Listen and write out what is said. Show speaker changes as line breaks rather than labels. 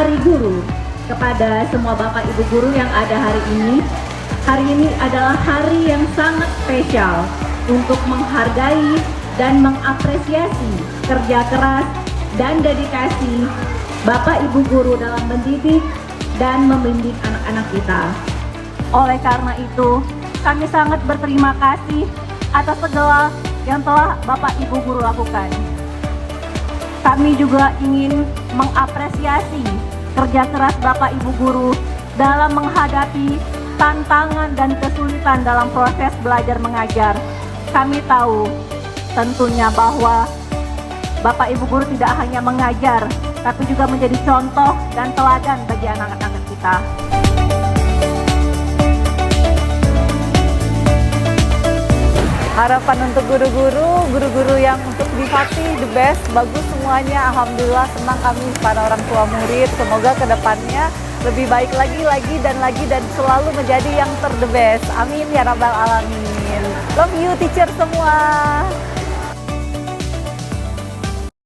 Hari Guru kepada semua Bapak Ibu guru yang ada hari ini. Hari ini adalah hari yang sangat spesial untuk menghargai dan mengapresiasi kerja keras dan dedikasi Bapak Ibu guru dalam mendidik dan membimbing anak-anak kita. Oleh karena itu, kami sangat berterima kasih atas segala yang telah Bapak Ibu guru lakukan. Kami juga ingin mengapresiasi kerja keras Bapak Ibu guru dalam menghadapi tantangan dan kesulitan dalam proses belajar mengajar. Kami tahu tentunya bahwa Bapak Ibu guru tidak hanya mengajar, tapi juga menjadi contoh dan teladan bagi anak-anak kita.
Harapan untuk guru-guru yang untuk Bivakti the best, bagus semuanya. Alhamdulillah senang kami para orang tua murid. Semoga kedepannya lebih baik lagi dan selalu menjadi yang ter the best. Amin ya rabbal alamin. Love you teacher semua.